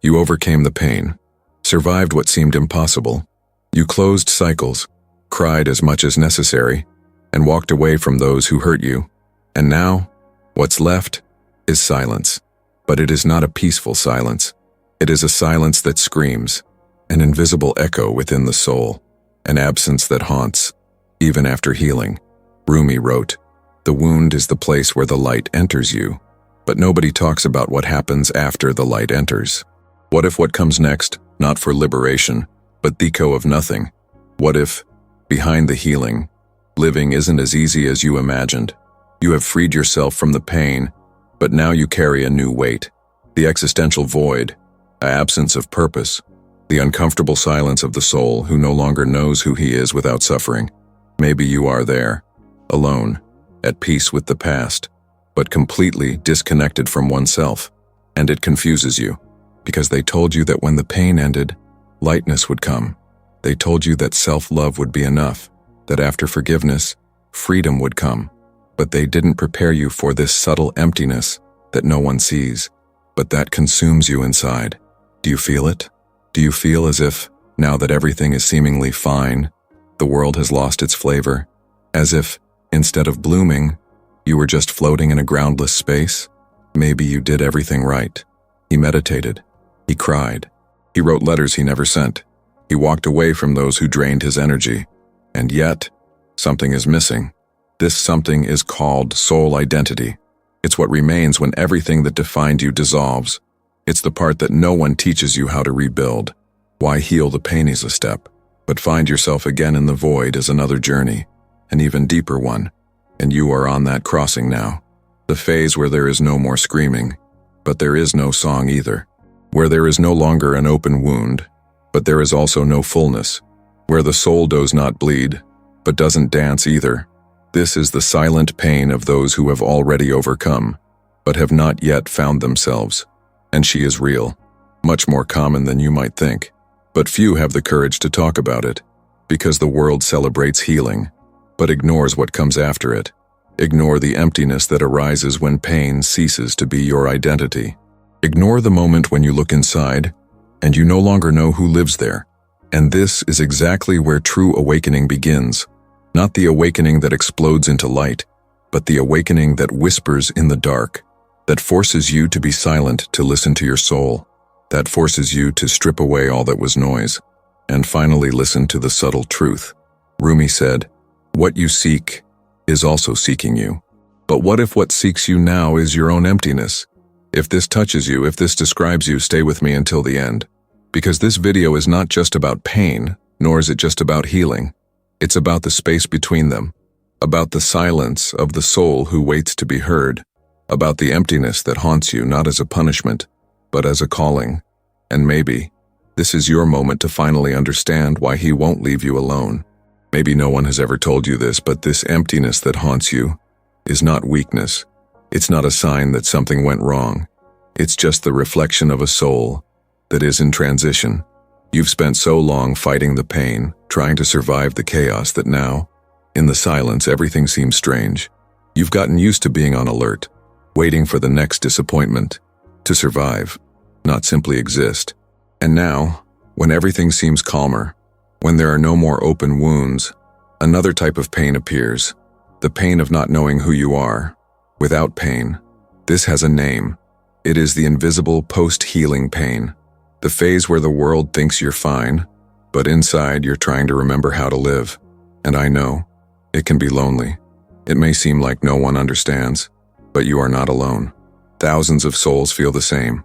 You overcame the pain, survived what seemed impossible. You closed cycles, cried as much as necessary, and walked away from those who hurt you. And now, what's left is silence. But it is not a peaceful silence. It is a silence that screams, an invisible echo within the soul, an absence that haunts, even after healing. Rumi wrote, "The wound is the place where the light enters you." But nobody talks about what happens after the light enters. What if what comes next, not for liberation, but the echo of nothing? What if, behind the healing, living isn't as easy as you imagined? You have freed yourself from the pain, but now you carry a new weight. The existential void, an absence of purpose, the uncomfortable silence of the soul who no longer knows who he is without suffering. Maybe you are there, alone, at peace with the past, but completely disconnected from oneself, and it confuses you, because they told you that when the pain ended, lightness would come. They told you that self-love would be enough, that after forgiveness, freedom would come. But they didn't prepare you for this subtle emptiness that no one sees, but that consumes you inside. Do you feel it? Do you feel as if, now that everything is seemingly fine, the world has lost its flavor? As if, instead of blooming, you were just floating in a groundless space? Maybe you did everything right. He meditated. He cried. He wrote letters he never sent. He walked away from those who drained his energy. And yet, something is missing. This something is called soul identity. It's what remains when everything that defined you dissolves. It's the part that no one teaches you how to rebuild. Why heal the pain is a step, but find yourself again in the void is another journey, an even deeper one. And you are on that crossing now. The phase where there is no more screaming, but there is no song either. Where there is no longer an open wound, but there is also no fullness. Where the soul does not bleed, but doesn't dance either. This is the silent pain of those who have already overcome, but have not yet found themselves. And she is real, much more common than you might think. But few have the courage to talk about it, because the world celebrates healing, but ignores what comes after it. Ignore the emptiness that arises when pain ceases to be your identity. Ignore the moment when you look inside, and you no longer know who lives there. And this is exactly where true awakening begins. Not the awakening that explodes into light, but the awakening that whispers in the dark, that forces you to be silent to listen to your soul, that forces you to strip away all that was noise, and finally listen to the subtle truth. Rumi said, "What you seek is also seeking you." But what if what seeks you now is your own emptiness? If this touches you, if this describes you, stay with me until the end. Because this video is not just about pain, nor is it just about healing. It's about the space between them, about the silence of the soul who waits to be heard, about the emptiness that haunts you not as a punishment, but as a calling. And maybe this is your moment to finally understand why he won't leave you alone. Maybe no one has ever told you this, but this emptiness that haunts you is not weakness. It's not a sign that something went wrong. It's just the reflection of a soul that is in transition. You've spent so long fighting the pain, trying to survive the chaos that now, in the silence, everything seems strange. You've gotten used to being on alert, waiting for the next disappointment, to survive, not simply exist. And now, when everything seems calmer, when there are no more open wounds, another type of pain appears, the pain of not knowing who you are. Without pain, this has a name. It is the invisible post-healing pain. The phase where the world thinks you're fine, but inside you're trying to remember how to live. And I know, it can be lonely. It may seem like no one understands, but you are not alone. Thousands of souls feel the same,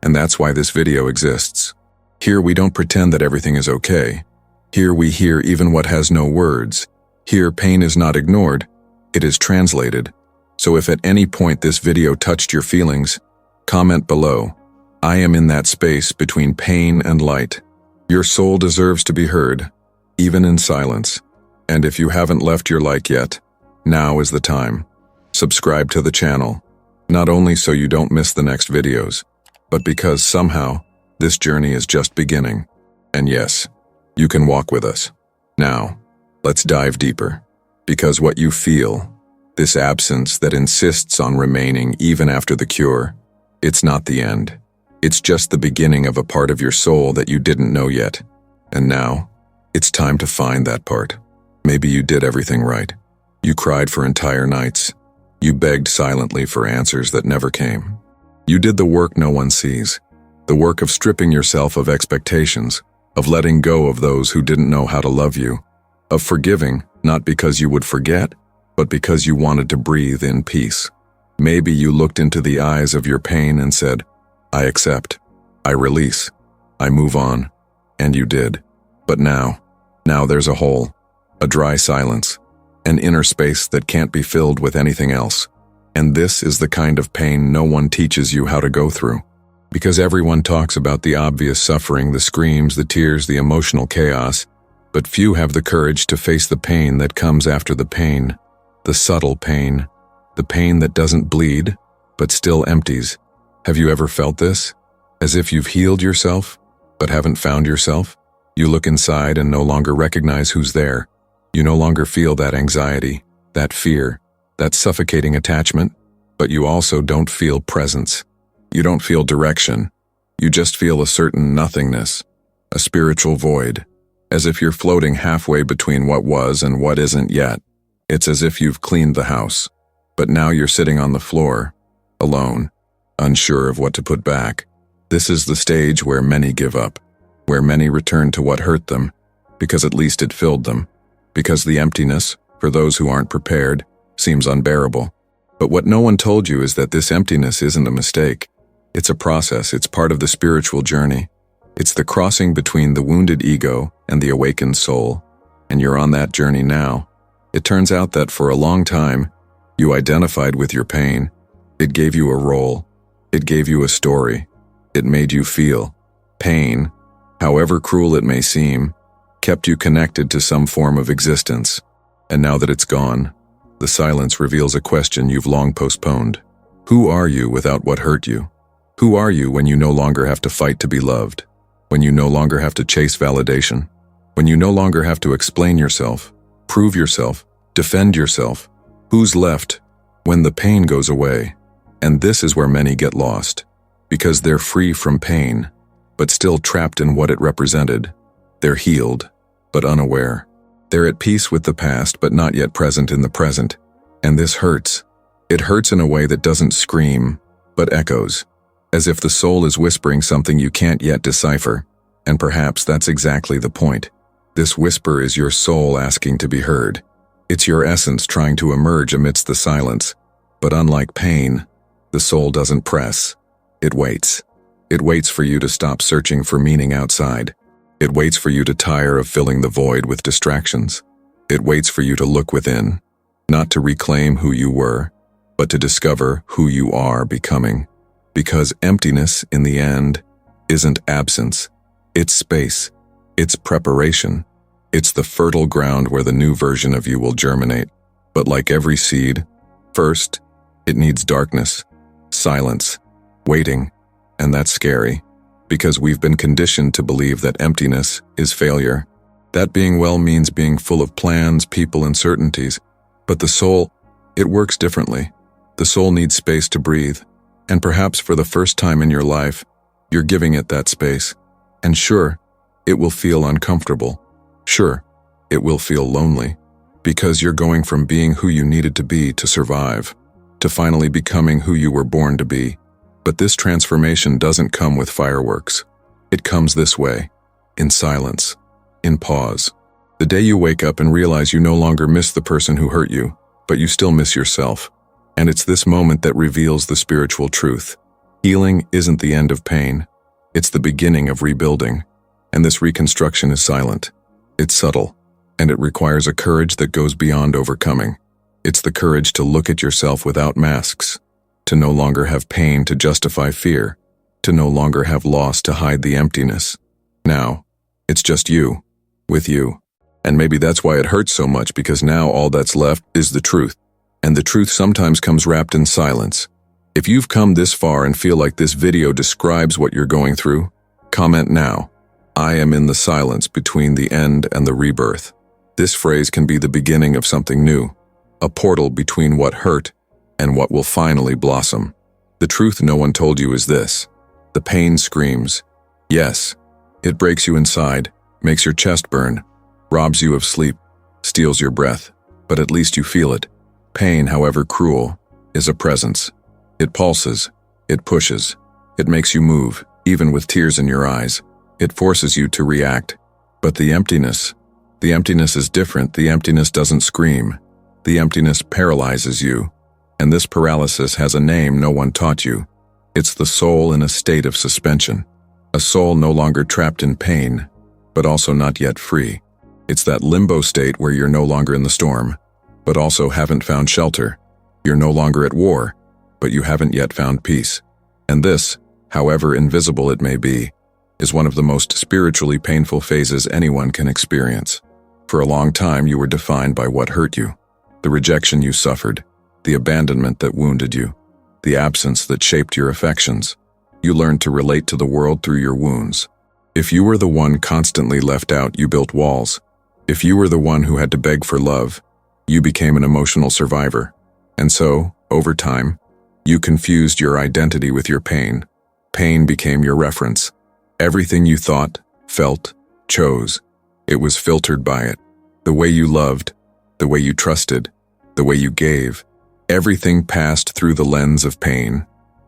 and that's why this video exists. Here we don't pretend that everything is okay. Here we hear even what has no words. Here pain is not ignored, it is translated. So if at any point this video touched your feelings, comment below. I am in that space between pain and light. Your soul deserves to be heard, even in silence. And if you haven't left your like yet, now is the time. Subscribe to the channel, not only so you don't miss the next videos, but because somehow, this journey is just beginning. And yes, you can walk with us. Now, let's dive deeper. Because what you feel, this absence that insists on remaining even after the cure, it's not the end. It's just the beginning of a part of your soul that you didn't know yet. And now, it's time to find that part. Maybe you did everything right. You cried for entire nights. You begged silently for answers that never came. You did the work no one sees. The work of stripping yourself of expectations, of letting go of those who didn't know how to love you, of forgiving, not because you would forget, but because you wanted to breathe in peace. Maybe you looked into the eyes of your pain and said, I accept, I release, I move on. And you did. But now there's a hole, a dry silence, an inner space that can't be filled with anything else. And this is the kind of pain no one teaches you how to go through. Because everyone talks about the obvious suffering, the screams, the tears, the emotional chaos, but few have the courage to face the pain that comes after the pain, the subtle pain, the pain that doesn't bleed, but still empties. Have you ever felt this? As if you've healed yourself, but haven't found yourself? You look inside and no longer recognize who's there. You no longer feel that anxiety, that fear, that suffocating attachment, but you also don't feel presence. You don't feel direction. You just feel a certain nothingness, a spiritual void, as if you're floating halfway between what was and what isn't yet. It's as if you've cleaned the house, but now you're sitting on the floor, alone, unsure of what to put back. This is the stage where many give up, where many return to what hurt them, because at least it filled them, because the emptiness, for those who aren't prepared, seems unbearable. But what no one told you is that this emptiness isn't a mistake. It's a process, it's part of the spiritual journey. It's the crossing between the wounded ego and the awakened soul, and you're on that journey now. It turns out that for a long time, you identified with your pain. It gave you a role. It gave you a story. It made you feel. Pain, however cruel it may seem, kept you connected to some form of existence. And now that it's gone, the silence reveals a question you've long postponed. Who are you without what hurt you? Who are you when you no longer have to fight to be loved? When you no longer have to chase validation? When you no longer have to explain yourself, prove yourself, defend yourself? Who's left when the pain goes away? And this is where many get lost, because they're free from pain, but still trapped in what it represented. They're healed, but unaware. They're at peace with the past, but not yet present in the present. And this hurts. It hurts in a way that doesn't scream, but echoes, as if the soul is whispering something you can't yet decipher. And perhaps that's exactly the point. This whisper is your soul asking to be heard. It's your essence trying to emerge amidst the silence. But unlike pain, the soul doesn't press. It waits. It waits for you to stop searching for meaning outside. It waits for you to tire of filling the void with distractions. It waits for you to look within, not to reclaim who you were, but to discover who you are becoming. Because emptiness, in the end, isn't absence. It's space. It's preparation. It's the fertile ground where the new version of you will germinate. But like every seed, first, it needs darkness, silence, waiting, and that's scary. Because we've been conditioned to believe that emptiness is failure. That being well means being full of plans, people, and certainties. But the soul, it works differently. The soul needs space to breathe. And perhaps for the first time in your life, you're giving it that space. And sure, it will feel uncomfortable. Sure, it will feel lonely. Because you're going from being who you needed to be to survive, to finally becoming who you were born to be. But this transformation doesn't come with fireworks. It comes this way, in silence, in pause. The day you wake up and realize you no longer miss the person who hurt you, but you still miss yourself. And it's this moment that reveals the spiritual truth. Healing isn't the end of pain. It's the beginning of rebuilding. And this reconstruction is silent. It's subtle, and it requires a courage that goes beyond overcoming. It's the courage to look at yourself without masks, to no longer have pain to justify fear, to no longer have loss to hide the emptiness. Now, it's just you, with you. And maybe that's why it hurts so much, because now all that's left is the truth. And the truth sometimes comes wrapped in silence. If you've come this far and feel like this video describes what you're going through, comment now. I am in the silence between the end and the rebirth. This phrase can be the beginning of something new, a portal between what hurt and what will finally blossom. The truth no one told you is this: The pain screams. Yes, it breaks you inside, makes your chest burn, robs you of sleep, steals your breath, but at least you feel it. Pain, however cruel, is a presence. It pulses, it pushes, it makes you move, even with tears in your eyes. It forces you to react. But the emptiness is different. The emptiness doesn't scream. The emptiness paralyzes you. And this paralysis has a name no one taught you. It's the soul in a state of suspension. A soul no longer trapped in pain, but also not yet free. It's that limbo state where you're no longer in the storm, but also haven't found shelter. You're no longer at war, but you haven't yet found peace. And this, however invisible it may be, is one of the most spiritually painful phases anyone can experience. For a long time you were defined by what hurt you, the rejection you suffered, the abandonment that wounded you, the absence that shaped your affections. You learned to relate to the world through your wounds. If you were the one constantly left out, you built walls. If you were the one who had to beg for love, you became an emotional survivor. And so, over time, you confused your identity with your pain. Pain became your reference. Everything you thought, felt, chose, it was filtered by it. The way you loved, the way you trusted, the way you gave, everything passed through the lens of pain.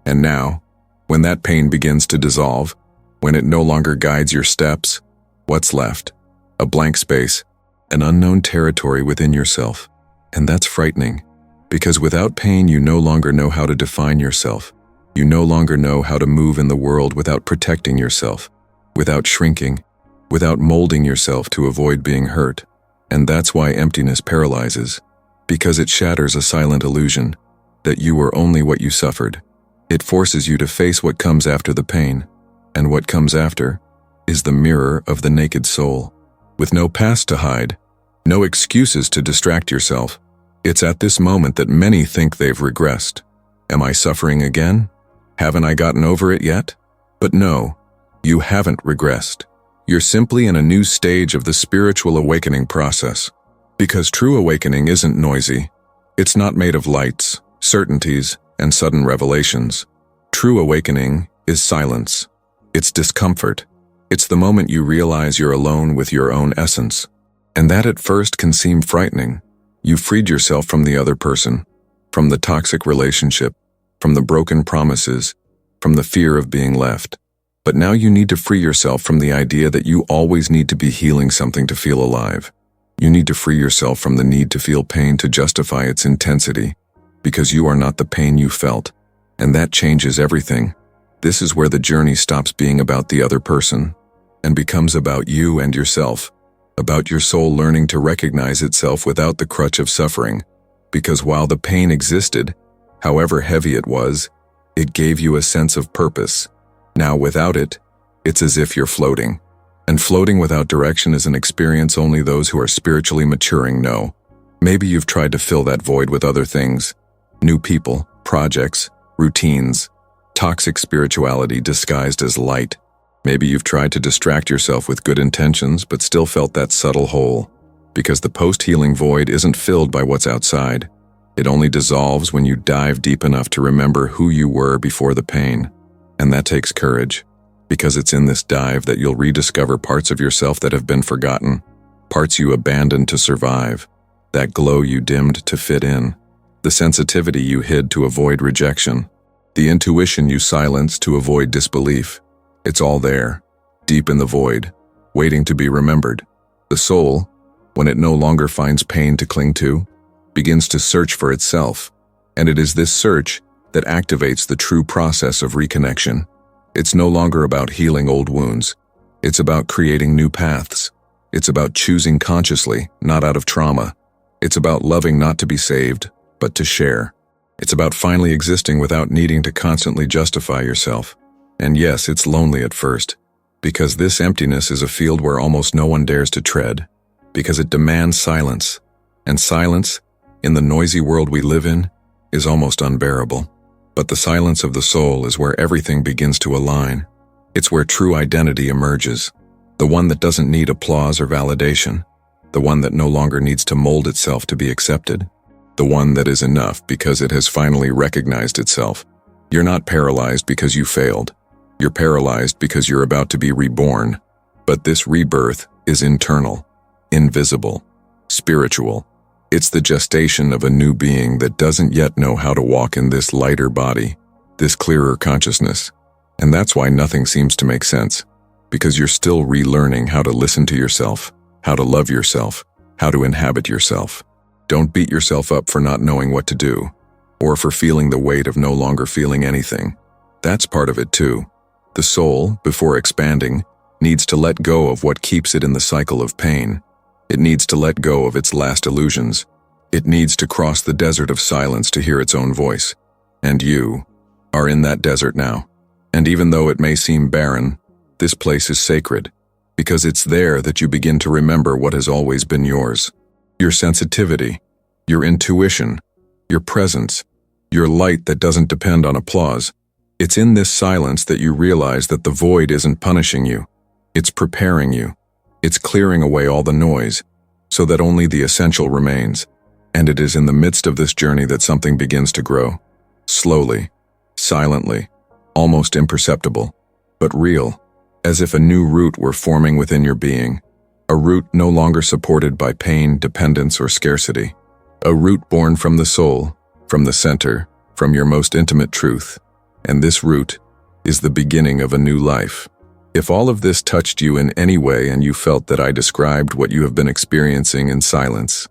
And now, when that pain begins to dissolve, when it no longer guides your steps, what's left? A blank space, an unknown territory within yourself. And that's frightening, because without pain you no longer know how to define yourself. You no longer know how to move in the world without protecting yourself, without shrinking, without molding yourself to avoid being hurt. And that's why emptiness paralyzes, because it shatters a silent illusion that you were only what you suffered. It forces you to face what comes after the pain, and what comes after is the mirror of the naked soul. With no past to hide, no excuses to distract yourself, it's at this moment that many think they've regressed. Am I suffering again? Haven't I gotten over it yet? But no, you haven't regressed. You're simply in a new stage of the spiritual awakening process. Because true awakening isn't noisy. It's not made of lights, certainties, and sudden revelations. True awakening is silence. It's discomfort. It's the moment you realize you're alone with your own essence. And that at first can seem frightening. You freed yourself from the other person, from the toxic relationship, from the broken promises, from the fear of being left. But now you need to free yourself from the idea that you always need to be healing something to feel alive. You need to free yourself from the need to feel pain to justify its intensity, because you are not the pain you felt, and that changes everything. This is where the journey stops being about the other person and becomes about you and yourself, about your soul learning to recognize itself without the crutch of suffering. Because while the pain existed, however heavy it was, it gave you a sense of purpose. Now without it, it's as if you're floating. And floating without direction is an experience only those who are spiritually maturing know. Maybe you've tried to fill that void with other things, new people, projects, routines, toxic spirituality disguised as light. Maybe you've tried to distract yourself with good intentions but still felt that subtle hole. Because the post-healing void isn't filled by what's outside. It only dissolves when you dive deep enough to remember who you were before the pain. And that takes courage, because it's in this dive that you'll rediscover parts of yourself that have been forgotten, parts you abandoned to survive, that glow you dimmed to fit in, the sensitivity you hid to avoid rejection, the intuition you silenced to avoid disbelief. It's all there, deep in the void, waiting to be remembered. The soul, when it no longer finds pain to cling to, begins to search for itself, and it is this search that activates the true process of reconnection. It's no longer about healing old wounds. It's about creating new paths. It's about choosing consciously, not out of trauma. It's about loving not to be saved, but to share. It's about finally existing without needing to constantly justify yourself. And yes, it's lonely at first, because this emptiness is a field where almost no one dares to tread, because it demands silence. And silence, in the noisy world we live in, is almost unbearable. But the silence of the soul is where everything begins to align. It's where true identity emerges, the one that doesn't need applause or validation, the one that no longer needs to mold itself to be accepted, the one that is enough because it has finally recognized itself. You're not paralyzed because you failed. You're paralyzed because you're about to be reborn. But this rebirth is internal, invisible, spiritual. It's the gestation of a new being that doesn't yet know how to walk in this lighter body, this clearer consciousness. And that's why nothing seems to make sense, because you're still relearning how to listen to yourself, how to love yourself, how to inhabit yourself. Don't beat yourself up for not knowing what to do, or for feeling the weight of no longer feeling anything. That's part of it too. The soul, before expanding, needs to let go of what keeps it in the cycle of pain. It needs to let go of its last illusions. It needs to cross the desert of silence to hear its own voice. And you are in that desert now. And even though it may seem barren, this place is sacred, because it's there that you begin to remember what has always been yours. Your sensitivity, your intuition, your presence, your light that doesn't depend on applause. It's in this silence that you realize that the void isn't punishing you. It's preparing you. It's clearing away all the noise, so that only the essential remains. And it is in the midst of this journey that something begins to grow. Slowly, silently, almost imperceptible, but real, as if a new root were forming within your being. A root no longer supported by pain, dependence, or scarcity. A root born from the soul, from the center, from your most intimate truth. And this root is the beginning of a new life. If all of this touched you in any way and you felt that I described what you have been experiencing in silence,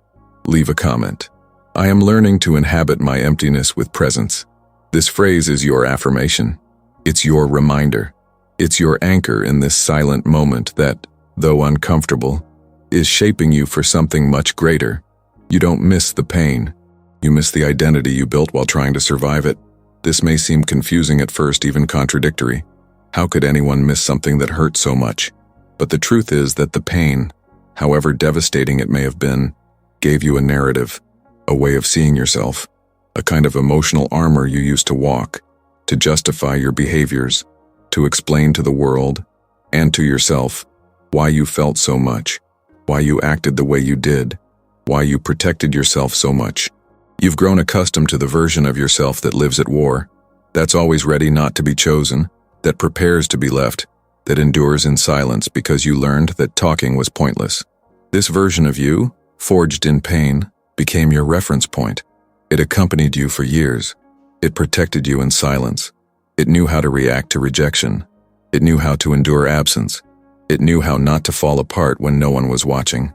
leave a comment. I am learning to inhabit my emptiness with presence. This phrase is your affirmation. It's your reminder. It's your anchor in this silent moment that, though uncomfortable, is shaping you for something much greater. You don't miss the pain. You miss the identity you built while trying to survive it. This may seem confusing at first, even contradictory. How could anyone miss something that hurt so much? But the truth is that the pain, however devastating it may have been, gave you a narrative, a way of seeing yourself, a kind of emotional armor you used to walk, to justify your behaviors, to explain to the world, and to yourself, why you felt so much, why you acted the way you did, why you protected yourself so much. You've grown accustomed to the version of yourself that lives at war, that's always ready not to be chosen, that prepares to be left, that endures in silence because you learned that talking was pointless. This version of you, forged in pain, became your reference point. It accompanied you for years. It protected you in silence. It knew how to react to rejection. It knew how to endure absence. It knew how not to fall apart when no one was watching.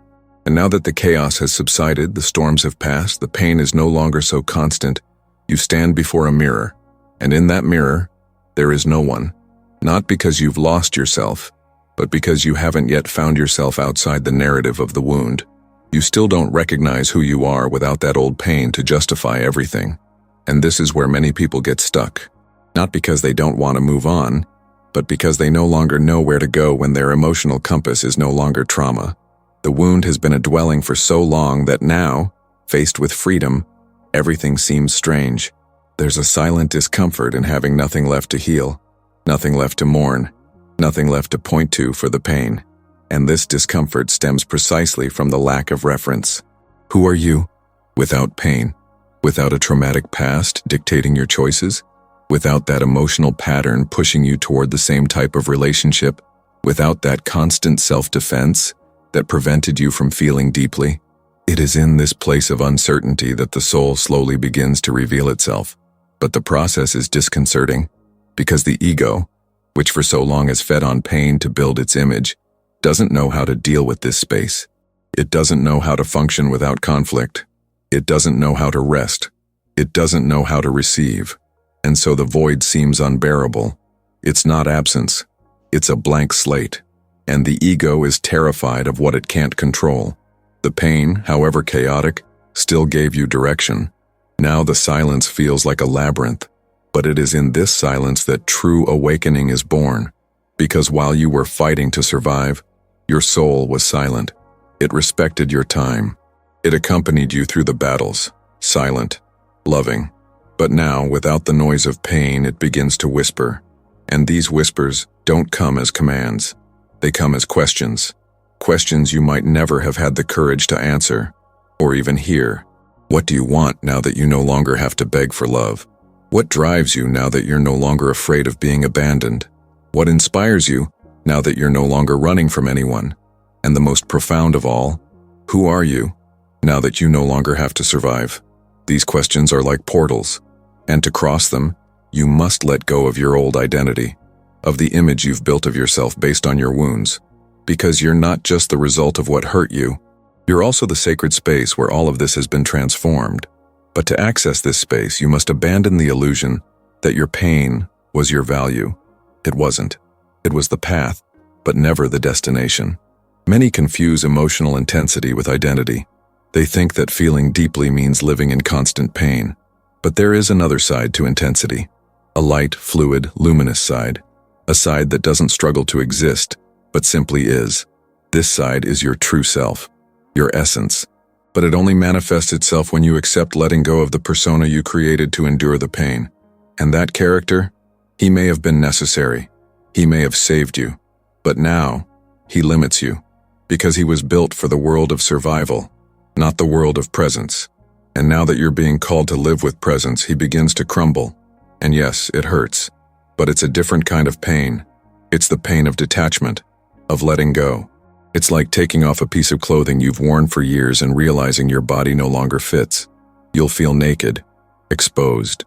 And now that the chaos has subsided, the storms have passed, the pain is no longer so constant, you stand before a mirror, and in that mirror, there is no one. Not because you've lost yourself, but because you haven't yet found yourself outside the narrative of the wound. You still don't recognize who you are without that old pain to justify everything. And this is where many people get stuck. Not because they don't want to move on, but because they no longer know where to go when their emotional compass is no longer trauma. The wound has been a dwelling for so long that now, faced with freedom, everything seems strange. There's a silent discomfort in having nothing left to heal, nothing left to mourn, nothing left to point to for the pain. And this discomfort stems precisely from the lack of reference. Who are you? Without pain, without a traumatic past dictating your choices, without that emotional pattern pushing you toward the same type of relationship, without that constant self-defense that prevented you from feeling deeply. It is in this place of uncertainty that the soul slowly begins to reveal itself. But the process is disconcerting, because the ego, which for so long has fed on pain to build its image, doesn't know how to deal with this space. It doesn't know how to function without conflict. It doesn't know how to rest. It doesn't know how to receive. And so the void seems unbearable. It's not absence. It's a blank slate. And the ego is terrified of what it can't control. The pain, however chaotic, still gave you direction. Now the silence feels like a labyrinth, but it is in this silence that true awakening is born. Because while you were fighting to survive, your soul was silent. It respected your time. It accompanied you through the battles, silent, loving. But now, without the noise of pain, it begins to whisper. And these whispers don't come as commands. They come as questions. Questions you might never have had the courage to answer, or even hear. What do you want now that you no longer have to beg for love? What drives you now that you're no longer afraid of being abandoned? What inspires you, now that you're no longer running from anyone? And the most profound of all, who are you, now that you no longer have to survive? These questions are like portals, and to cross them, you must let go of your old identity, of the image you've built of yourself based on your wounds, because you're not just the result of what hurt you, you're also the sacred space where all of this has been transformed. But to access this space, you must abandon the illusion that your pain was your value. It wasn't. It was the path, but never the destination. Many confuse emotional intensity with identity. They think that feeling deeply means living in constant pain. But there is another side to intensity, a light, fluid, luminous side, a side that doesn't struggle to exist, but simply is. This side is your true self, your essence. But it only manifests itself when you accept letting go of the persona you created to endure the pain. And that character, he may have been necessary. He may have saved you. But now, he limits you, because he was built for the world of survival, not the world of presence. And now that you're being called to live with presence, he begins to crumble. And yes, it hurts, but it's a different kind of pain. It's the pain of detachment, of letting go. It's like taking off a piece of clothing you've worn for years and realizing your body no longer fits. You'll feel naked, exposed,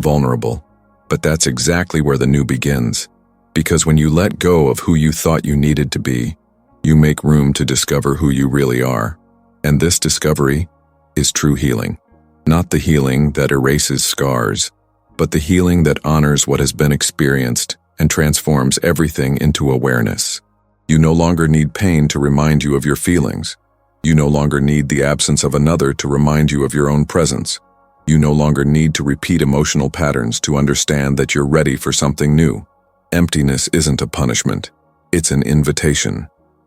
vulnerable. But that's exactly where the new begins. Because when you let go of who you thought you needed to be, you make room to discover who you really are. And this discovery is true healing. Not the healing that erases scars, but the healing that honors what has been experienced and transforms everything into awareness. You no longer need pain to remind you of your feelings. You no longer need the absence of another to remind you of your own presence. You no longer need to repeat emotional patterns to understand that you're ready for something new. Emptiness isn't a punishment. It's an invitation.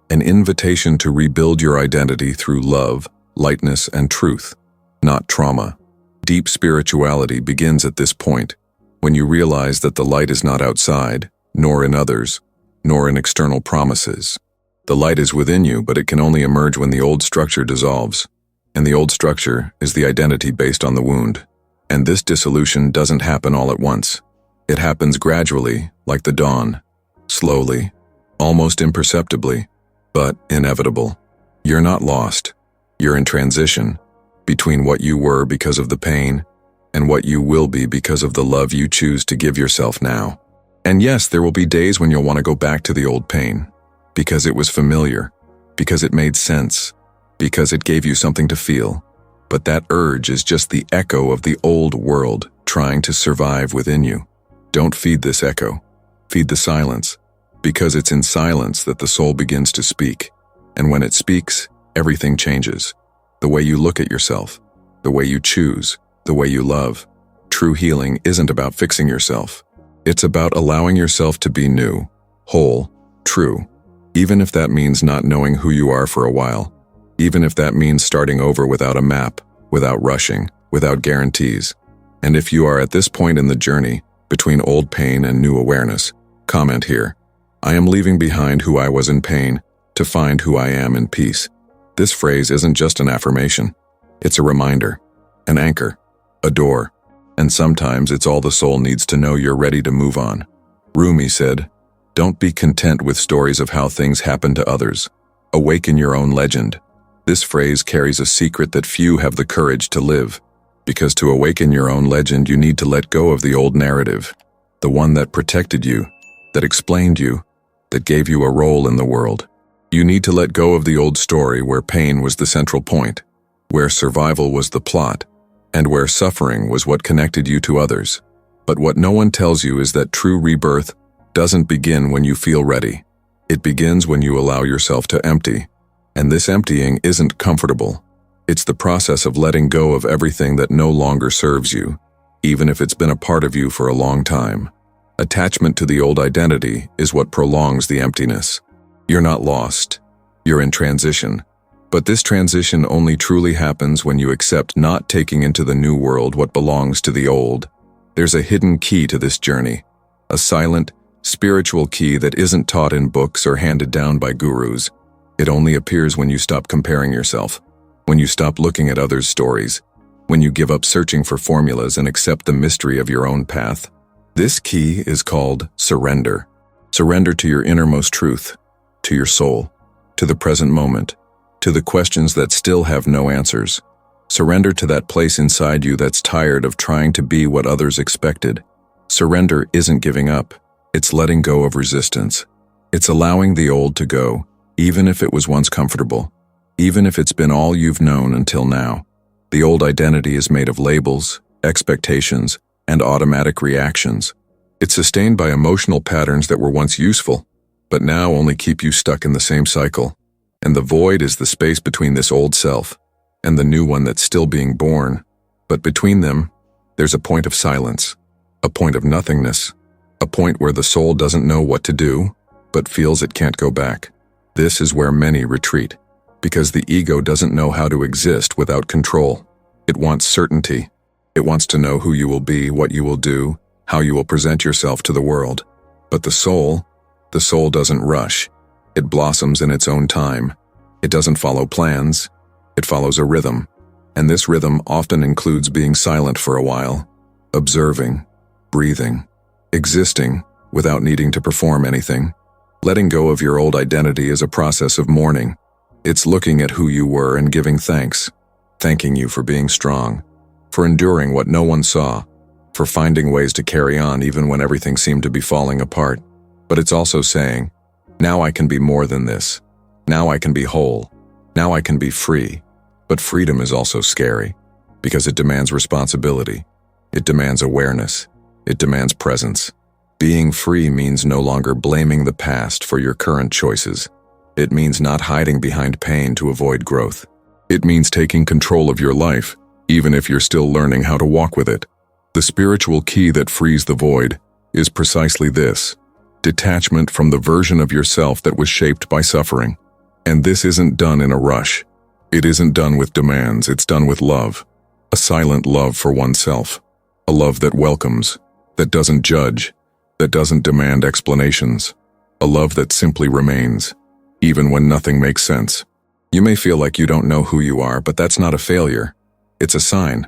An invitation to rebuild your identity through love, lightness, and truth, not trauma. Deep spirituality begins at this point, when you realize that the light is not outside, nor in others, nor in external promises. The light is within you, but it can only emerge when the old structure dissolves. And the old structure is the identity based on the wound. And this dissolution doesn't happen all at once. It happens gradually, like the dawn, slowly, almost imperceptibly, but inevitable. You're not lost. You're in transition between what you were because of the pain and what you will be because of the love you choose to give yourself now. And yes, there will be days when you'll want to go back to the old pain, because it was familiar, because it made sense, because it gave you something to feel. But that urge is just the echo of the old world trying to survive within you. Don't feed this echo. Feed the silence, because it's in silence that the soul begins to speak. And when it speaks, everything changes. The way you look at yourself, the way you choose, the way you love. True healing isn't about fixing yourself. It's about allowing yourself to be new, whole, true, even if that means not knowing who you are for a while, even if that means starting over without a map, without rushing, without guarantees. And if you are at this point in the journey, between old pain and new awareness, comment here. I am leaving behind who I was in pain to find who I am in peace. This phrase isn't just an affirmation. It's a reminder, an anchor, a door. And sometimes it's all the soul needs to know you're ready to move on. Rumi said, "Don't be content with stories of how things happen to others. Awaken your own legend." This phrase carries a secret that few have the courage to live. Because to awaken your own legend, you need to let go of the old narrative, the one that protected you, that explained you, that gave you a role in the world. You need to let go of the old story where pain was the central point, where survival was the plot, and where suffering was what connected you to others. But what no one tells you is that true rebirth doesn't begin when you feel ready. It begins when you allow yourself to empty. And this emptying isn't comfortable. It's the process of letting go of everything that no longer serves you, even if it's been a part of you for a long time. Attachment to the old identity is what prolongs the emptiness. You're not lost. You're in transition. But this transition only truly happens when you accept not taking into the new world what belongs to the old. There's a hidden key to this journey, a silent, spiritual key that isn't taught in books or handed down by gurus. It only appears when you stop comparing yourself, when you stop looking at others' stories, when you give up searching for formulas and accept the mystery of your own path. This key is called surrender. Surrender to your innermost truth, to your soul, to the present moment, to the questions that still have no answers. Surrender to that place inside you that's tired of trying to be what others expected. Surrender isn't giving up. It's letting go of resistance. It's allowing the old to go, even if it was once comfortable, even if it's been all you've known until now. The old identity is made of labels, expectations, and automatic reactions. It's sustained by emotional patterns that were once useful, but now only keep you stuck in the same cycle. And the void is the space between this old self and the new one that's still being born. But between them, there's a point of silence, a point of nothingness, a point where the soul doesn't know what to do, but feels it can't go back. This is where many retreat, because the ego doesn't know how to exist without control. It wants certainty. It wants to know who you will be, what you will do, how you will present yourself to the world. But the soul doesn't rush. It blossoms in its own time. It doesn't follow plans. It follows a rhythm. And this rhythm often includes being silent for a while, observing, breathing, existing without needing to perform anything. Letting go of your old identity is a process of mourning. It's looking at who you were and giving thanks, thanking you for being strong, for enduring what no one saw, for finding ways to carry on even when everything seemed to be falling apart. But it's also saying, now I can be more than this. Now I can be whole. Now I can be free. But freedom is also scary, because it demands responsibility. It demands awareness. It demands presence. Being free means no longer blaming the past for your current choices. It means not hiding behind pain to avoid growth. It means taking control of your life, even if you're still learning how to walk with it. The spiritual key that frees the void is precisely this: detachment from the version of yourself that was shaped by suffering. And this isn't done in a rush. It isn't done with demands, it's done with love. A silent love for oneself. A love that welcomes, that doesn't judge, that doesn't demand explanations. A love that simply remains, even when nothing makes sense. You may feel like you don't know who you are, but that's not a failure. It's a sign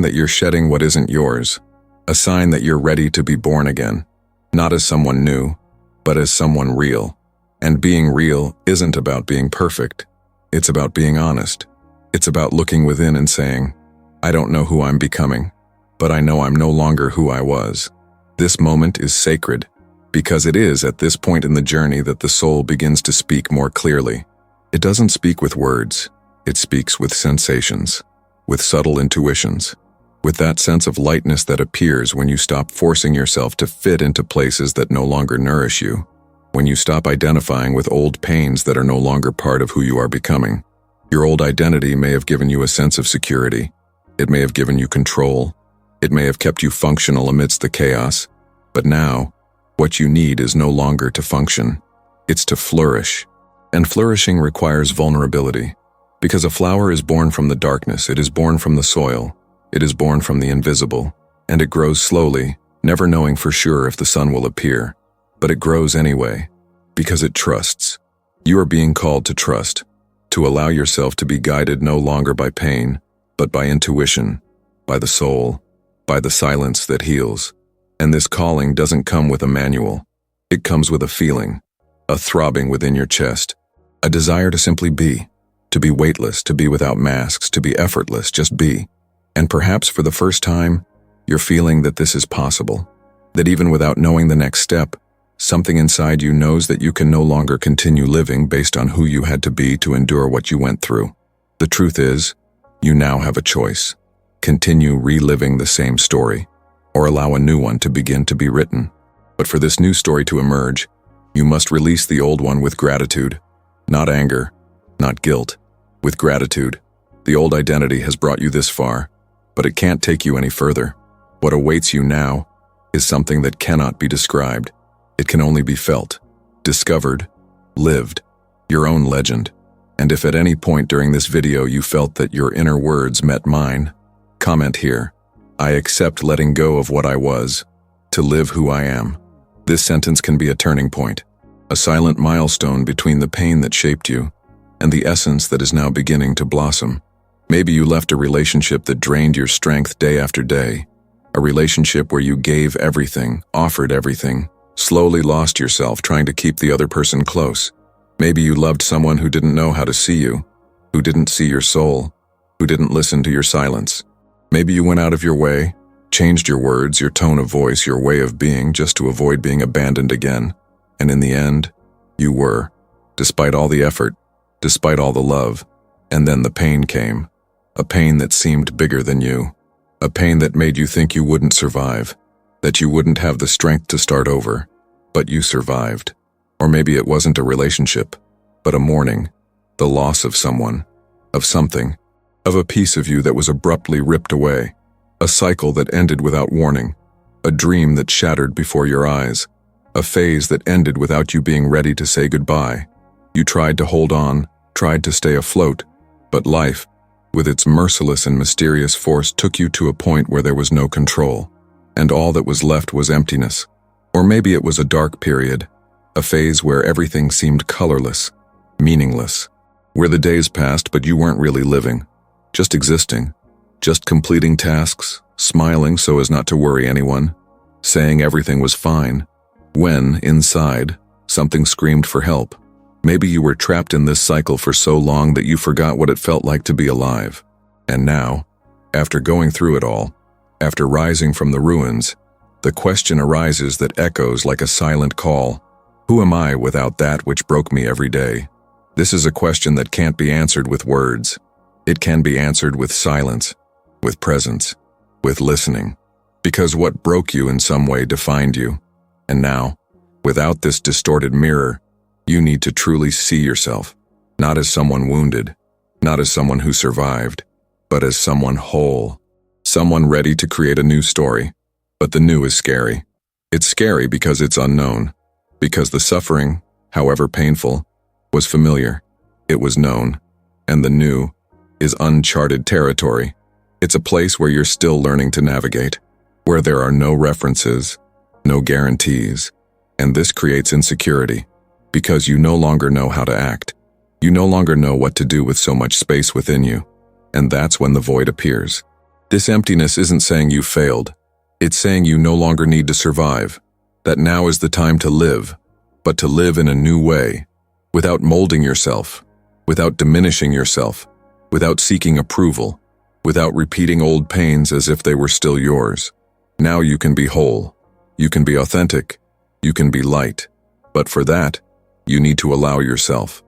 that you're shedding what isn't yours, a sign that you're ready to be born again, not as someone new, but as someone real. And being real isn't about being perfect. It's about being honest. It's about looking within and saying, I don't know who I'm becoming, but I know I'm no longer who I was. This moment is sacred, because it is at this point in the journey that the soul begins to speak more clearly. It doesn't speak with words. It speaks with sensations, with subtle intuitions, with that sense of lightness that appears when you stop forcing yourself to fit into places that no longer nourish you, when you stop identifying with old pains that are no longer part of who you are becoming. Your old identity may have given you a sense of security. It may have given you control. It may have kept you functional amidst the chaos. But now, what you need is no longer to function. It's to flourish. And flourishing requires vulnerability. Because a flower is born from the darkness, it is born from the soil, it is born from the invisible, and it grows slowly, never knowing for sure if the sun will appear. But it grows anyway, because it trusts. You are being called to trust, to allow yourself to be guided no longer by pain, but by intuition, by the soul, by the silence that heals. And this calling doesn't come with a manual. It comes with a feeling, a throbbing within your chest, a desire to simply be, to be weightless, to be without masks, to be effortless, just be. And perhaps for the first time, you're feeling that this is possible, that even without knowing the next step, something inside you knows that you can no longer continue living based on who you had to be to endure what you went through. The truth is, you now have a choice. Continue reliving the same story, or allow a new one to begin to be written. But for this new story to emerge, you must release the old one with gratitude, not anger, not guilt, with gratitude. The old identity has brought you this far, but it can't take you any further. What awaits you now is something that cannot be described. It can only be felt, discovered, lived, your own legend. And if at any point during this video you felt that your inner words met mine, comment here, I accept letting go of what I was, to live who I am. This sentence can be a turning point, a silent milestone between the pain that shaped you and the essence that is now beginning to blossom. Maybe you left a relationship that drained your strength day after day, a relationship where you gave everything, offered everything, slowly lost yourself trying to keep the other person close. Maybe you loved someone who didn't know how to see you, who didn't see your soul, who didn't listen to your silence. Maybe you went out of your way, changed your words, your tone of voice, your way of being just to avoid being abandoned again. And in the end, you were, despite all the effort, despite all the love. And then the pain came, a pain that seemed bigger than you, a pain that made you think you wouldn't survive, that you wouldn't have the strength to start over, but you survived. Or maybe it wasn't a relationship, but a mourning, the loss of someone, of something, of a piece of you that was abruptly ripped away, a cycle that ended without warning, a dream that shattered before your eyes, a phase that ended without you being ready to say goodbye. You tried to hold on, tried to stay afloat, but life, with its merciless and mysterious force, took you to a point where there was no control, and all that was left was emptiness. Or maybe it was a dark period, a phase where everything seemed colorless, meaningless, where the days passed but you weren't really living, just existing, just completing tasks, smiling so as not to worry anyone, saying everything was fine, when, inside, something screamed for help. Maybe you were trapped in this cycle for so long that you forgot what it felt like to be alive. And now, after going through it all, after rising from the ruins, the question arises that echoes like a silent call. Who am I without that which broke me every day? This is a question that can't be answered with words. It can be answered with silence, with presence, with listening. Because what broke you in some way defined you. And now, without this distorted mirror, you need to truly see yourself, not as someone wounded, not as someone who survived, but as someone whole, someone ready to create a new story. But the new is scary. It's scary because it's unknown, because the suffering, however painful, was familiar, it was known, and the new is uncharted territory. It's a place where you're still learning to navigate, where there are no references, no guarantees, and this creates insecurity. Because you no longer know how to act. You no longer know what to do with so much space within you. And that's when the void appears. This emptiness isn't saying you failed. It's saying you no longer need to survive. That now is the time to live, but to live in a new way, without molding yourself, without diminishing yourself, without seeking approval, without repeating old pains as if they were still yours. Now you can be whole. You can be authentic. You can be light. But for that, you need to allow yourself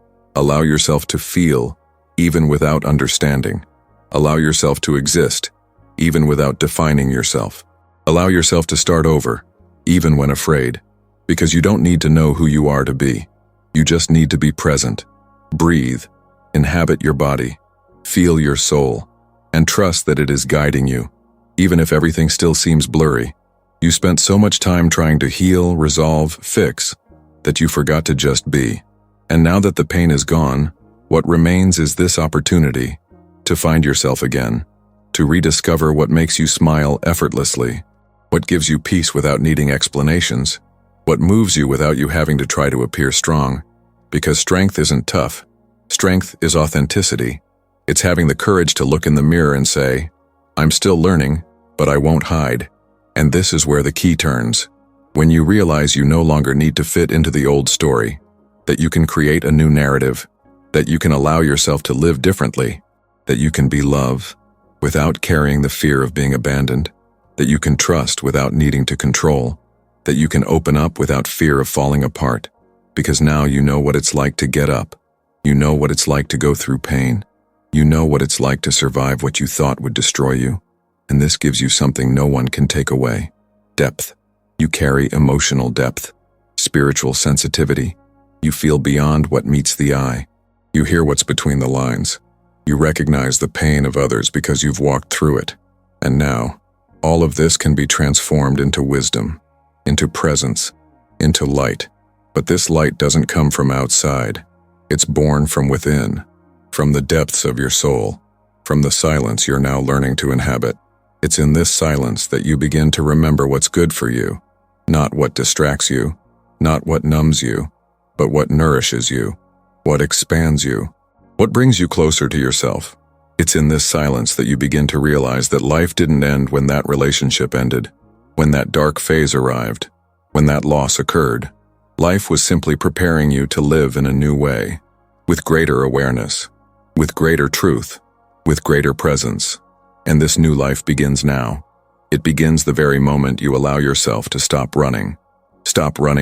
to feel, even without understanding. Allow yourself to exist, even without defining yourself. Allow yourself to start over, even when afraid, because you don't need to know who you are to be. You just need to be present, breathe, inhabit your body, feel your soul, and trust that it is guiding you, even if everything still seems blurry. You spent so much time trying to heal, resolve, fix, that you forgot to just be. And now that the pain is gone, what remains is this opportunity to find yourself again, to rediscover what makes you smile effortlessly, what gives you peace without needing explanations, what moves you without you having to try to appear strong. Because strength isn't tough. Strength is authenticity. It's having the courage to look in the mirror and say, I'm still learning, but I won't hide. And this is where the key turns. When you realize you no longer need to fit into the old story, that you can create a new narrative, that you can allow yourself to live differently, that you can be love without carrying the fear of being abandoned, that you can trust without needing to control, that you can open up without fear of falling apart, because now you know what it's like to get up, you know what it's like to go through pain, you know what it's like to survive what you thought would destroy you, and this gives you something no one can take away: depth. You carry emotional depth, spiritual sensitivity. You feel beyond what meets the eye. You hear what's between the lines. You recognize the pain of others because you've walked through it. And now, all of this can be transformed into wisdom, into presence, into light. But this light doesn't come from outside. It's born from within, from the depths of your soul, from the silence you're now learning to inhabit. It's in this silence that you begin to remember what's good for you. Not what distracts you, not what numbs you, but what nourishes you, what expands you, what brings you closer to yourself. It's in this silence that you begin to realize that life didn't end when that relationship ended, when that dark phase arrived, When that loss occurred, life was simply preparing you to live in a new way, with greater awareness, with greater truth, with greater presence. And this new life begins now. It begins the very moment you allow yourself to stop running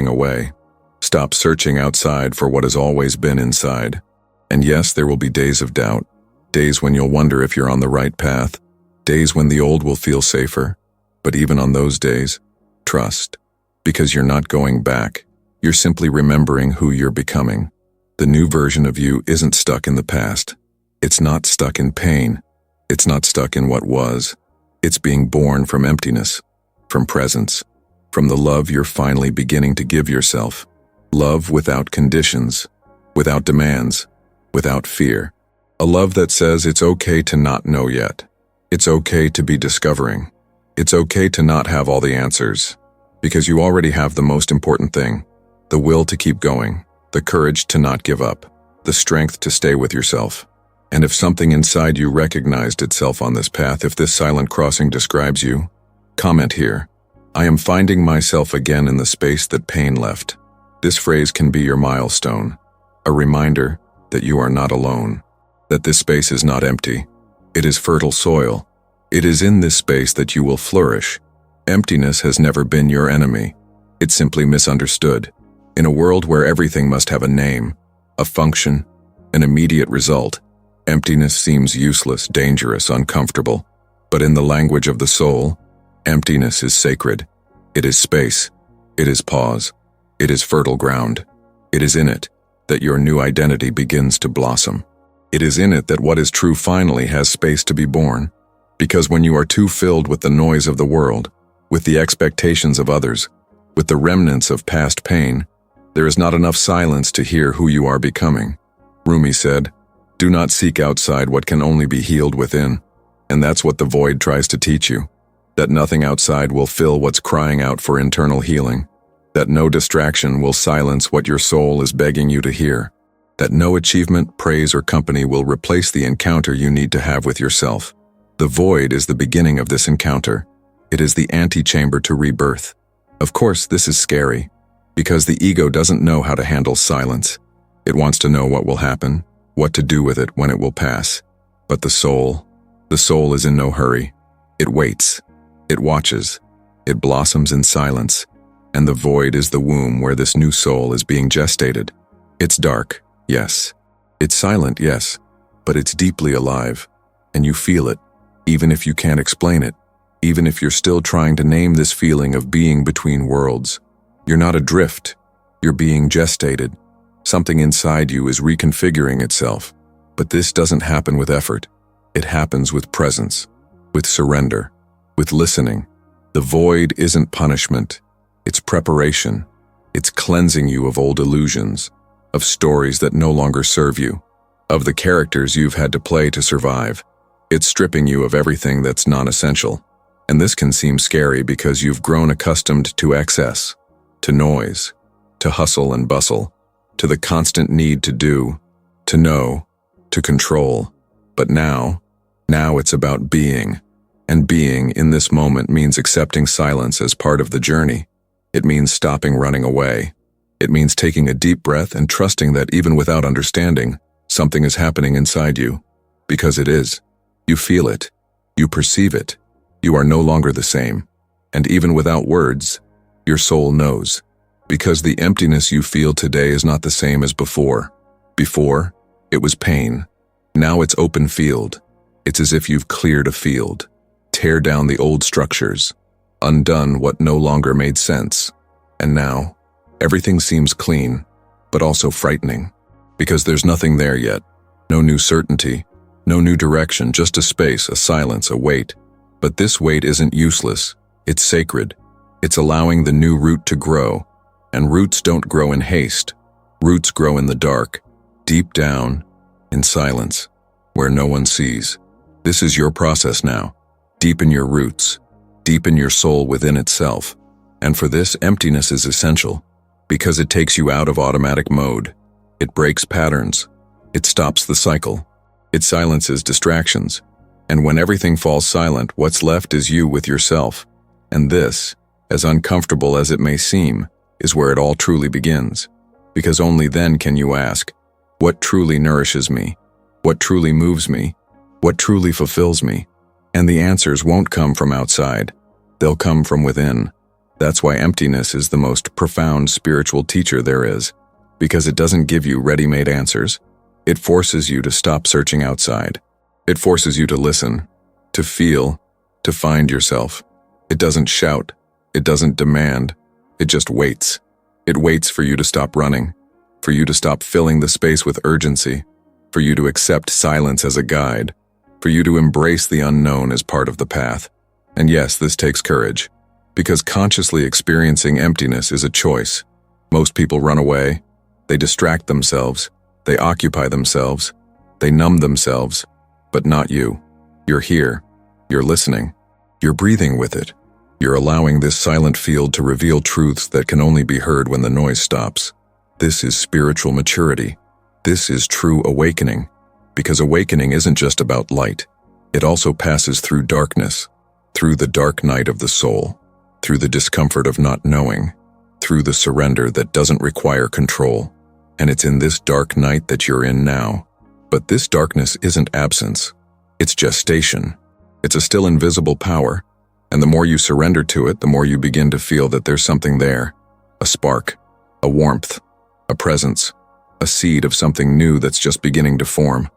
away, stop searching outside for what has always been inside. And yes, there will be days of doubt, days when you'll wonder if you're on the right path, days when the old will feel safer. But even on those days, trust, because you're not going back. You're simply remembering who you're becoming. The new version of you isn't stuck in the past. It's not stuck in pain. It's not stuck in what was. It's being born from emptiness, from presence, from the love you're finally beginning to give yourself. Love without conditions, without demands, without fear. A love that says it's okay to not know yet. It's okay to be discovering. It's okay to not have all the answers, because you already have the most important thing, the will to keep going, the courage to not give up, the strength to stay with yourself. And if something inside you recognized itself on this path, if this silent crossing describes you, comment here. I am finding myself again in the space that pain left. This phrase can be your milestone, a reminder that you are not alone, that this space is not empty. It is fertile soil. It is in this space that you will flourish. Emptiness has never been your enemy. It's simply misunderstood. In a world where everything must have a name, a function, an immediate result, emptiness seems useless, dangerous, uncomfortable. But in the language of the soul, emptiness is sacred. It is space. It is pause. It is fertile ground. It is in it that your new identity begins to blossom. It is in it that what is true finally has space to be born. Because when you are too filled with the noise of the world, with the expectations of others, with the remnants of past pain, there is not enough silence to hear who you are becoming. Rumi said, "Do not seek outside what can only be healed within." And that's what the void tries to teach you. That nothing outside will fill what's crying out for internal healing. That no distraction will silence what your soul is begging you to hear. That no achievement, praise, or company will replace the encounter you need to have with yourself. The void is the beginning of this encounter. It is the antechamber to rebirth. Of course, this is scary, because the ego doesn't know how to handle silence. It wants to know what will happen, what to do with it when it will pass. But the soul is in no hurry. It waits. It watches. It blossoms in silence. And the void is the womb where this new soul is being gestated. It's dark, yes. It's silent, yes. But it's deeply alive. And you feel it, even if you can't explain it. Even if you're still trying to name this feeling of being between worlds. You're not adrift. You're being gestated. Something inside you is reconfiguring itself. But this doesn't happen with effort. It happens with presence, with surrender, with listening. The void isn't punishment. It's preparation. It's cleansing you of old illusions, of stories that no longer serve you, of the characters you've had to play to survive. It's stripping you of everything that's non-essential. And this can seem scary because you've grown accustomed to excess, to noise, to hustle and bustle, to the constant need to do, to know, to control. But now it's about being. And being in this moment means accepting silence as part of the journey. It means stopping running away. It means taking a deep breath and trusting that even without understanding, something is happening inside you. Because it is. You feel it. You perceive it. You are no longer the same. And even without words, your soul knows. Because the emptiness you feel today is not the same as before. Before, it was pain. Now it's open field. It's as if you've cleared a field. Tear down the old structures. Undone what no longer made sense. And now, everything seems clean, but also frightening. Because there's nothing there yet. No new certainty. No new direction, just a space, a silence, a wait. But this wait isn't useless. It's sacred. It's allowing the new root to grow. And roots don't grow in haste. Roots grow in the dark, deep down, in silence, where no one sees. This is your process now. Deepen your roots. Deepen your soul within itself. And for this, emptiness is essential, because it takes you out of automatic mode. It breaks patterns. It stops the cycle. It silences distractions. And when everything falls silent, what's left is you with yourself. And this, as uncomfortable as it may seem, is where it all truly begins. Because only then can you ask, what truly nourishes me? What truly moves me? What truly fulfills me? And the answers won't come from outside. They'll come from within. That's why emptiness is the most profound spiritual teacher there is, because it doesn't give you ready-made answers. It forces you to stop searching outside. It forces you to listen, to feel, to find yourself. It doesn't shout. It doesn't demand. It just waits. It waits for you to stop running, for you to stop filling the space with urgency, for you to accept silence as a guide, for you to embrace the unknown as part of the path. And yes, this takes courage, because consciously experiencing emptiness is a choice. Most people run away. They distract themselves. They occupy themselves. They numb themselves. But not you. You're here. You're listening. You're breathing with it. You're allowing this silent field to reveal truths that can only be heard when the noise stops. This is spiritual maturity. This is true awakening. Because awakening isn't just about light. It also passes through darkness, through the dark night of the soul, through the discomfort of not knowing, through the surrender that doesn't require control. And it's in this dark night that you're in now. But this darkness isn't absence. It's gestation. It's a still invisible power. And the more you surrender to it, the more you begin to feel that there's something there. A spark, a warmth, a presence, a seed of something new that's just beginning to form.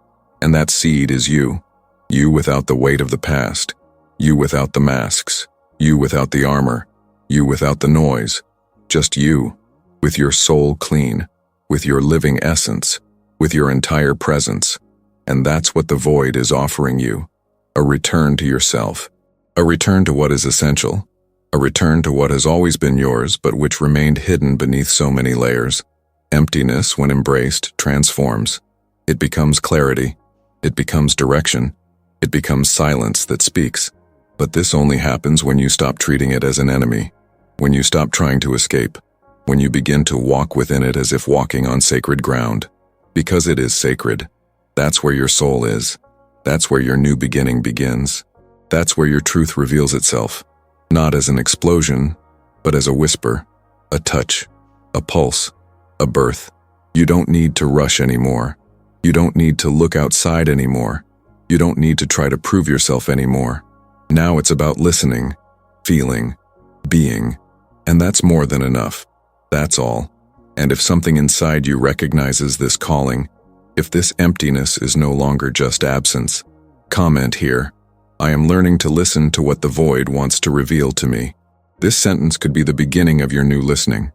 And that seed is you. You without the weight of the past. You without the masks. You without the armor. You without the noise. Just you, with your soul clean, with your living essence, with your entire presence. And that's what the void is offering you. A return to yourself. A return to what is essential. A return to what has always been yours but which remained hidden beneath so many layers. Emptiness, when embraced, transforms. It becomes clarity. It becomes direction. It becomes silence that speaks. But this only happens when you stop treating it as an enemy. When you stop trying to escape. When you begin to walk within it as if walking on sacred ground. Because it is sacred. That's where your soul is. That's where your new beginning begins. That's where your truth reveals itself. Not as an explosion, but as a whisper, a touch, a pulse, a birth. You don't need to rush anymore. You don't need to look outside anymore. You don't need to try to prove yourself anymore. Now it's about listening, feeling, being. And that's more than enough. That's all. And if something inside you recognizes this calling, if this emptiness is no longer just absence, comment here. I am learning to listen to what the void wants to reveal to me. This sentence could be the beginning of your new listening.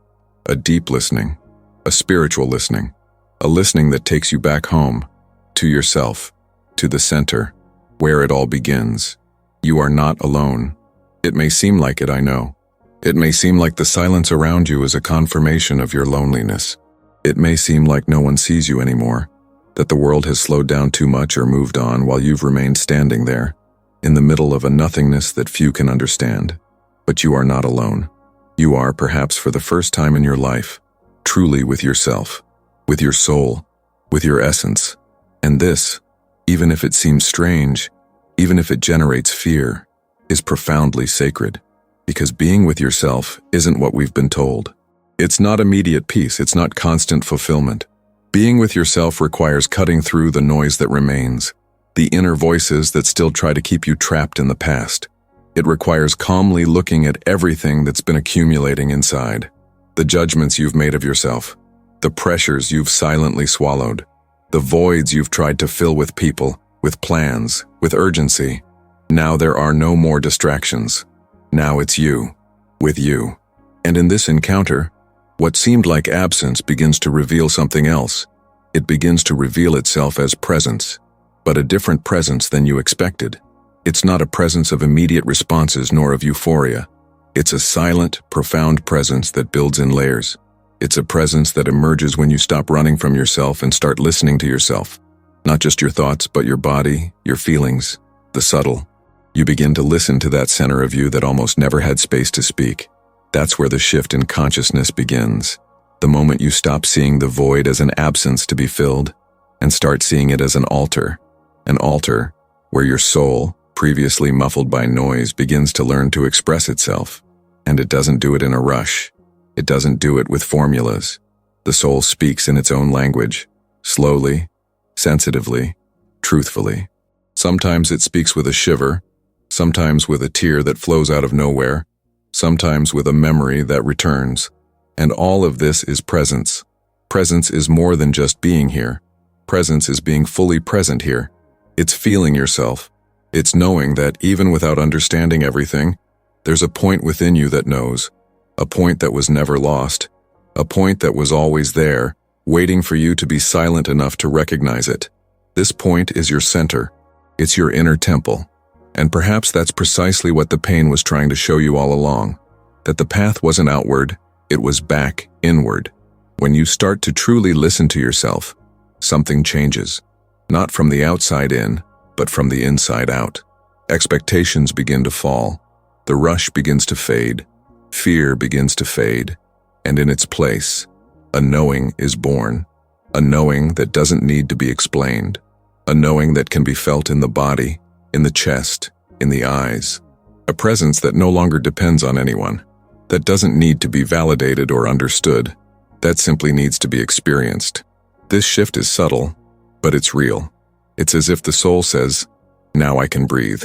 A deep listening. A spiritual listening. A listening that takes you back home. To yourself. To the center. Where it all begins. You are not alone. It may seem like it, I know. It may seem like the silence around you is a confirmation of your loneliness. It may seem like no one sees you anymore. That the world has slowed down too much or moved on while you've remained standing there. In the middle of a nothingness that few can understand. But you are not alone. You are, perhaps for the first time in your life, truly with yourself, with your soul, with your essence. And this, even if it seems strange, even if it generates fear, is profoundly sacred. Because being with yourself isn't what we've been told. It's not immediate peace, it's not constant fulfillment. Being with yourself requires cutting through the noise that remains. The inner voices that still try to keep you trapped in the past. It requires calmly looking at everything that's been accumulating inside. The judgments you've made of yourself. The pressures you've silently swallowed. The voids you've tried to fill with people, with plans, with urgency. Now there are no more distractions. Now it's you, with you. And in this encounter, what seemed like absence begins to reveal something else. It begins to reveal itself as presence. But a different presence than you expected. It's not a presence of immediate responses nor of euphoria. It's a silent, profound presence that builds in layers. It's a presence that emerges when you stop running from yourself and start listening to yourself. Not just your thoughts, but your body, your feelings, the subtle. You begin to listen to that center of you that almost never had space to speak. That's where the shift in consciousness begins. The moment you stop seeing the void as an absence to be filled and start seeing it as an altar where your soul, previously muffled by noise, begins to learn to express itself. And it doesn't do it in a rush. It doesn't do it with formulas. The soul speaks in its own language, slowly, sensitively, truthfully. Sometimes it speaks with a shiver, sometimes with a tear that flows out of nowhere, sometimes with a memory that returns. And all of this is presence. Presence is more than just being here. Presence is being fully present here. It's feeling yourself. It's knowing that even without understanding everything, there's a point within you that knows, a point that was never lost, a point that was always there, waiting for you to be silent enough to recognize it. This point is your center. It's your inner temple. And perhaps that's precisely what the pain was trying to show you all along, that the path wasn't outward, it was back inward. When you start to truly listen to yourself, something changes, not from the outside in, but from the inside out. Expectations begin to fall. The rush begins to fade. Fear begins to fade. And in its place, a knowing is born. A knowing that doesn't need to be explained. A knowing that can be felt in the body, in the chest, in the eyes. A presence that no longer depends on anyone. That doesn't need to be validated or understood. That simply needs to be experienced. This shift is subtle, but it's real. It's as if the soul says, "Now I can breathe."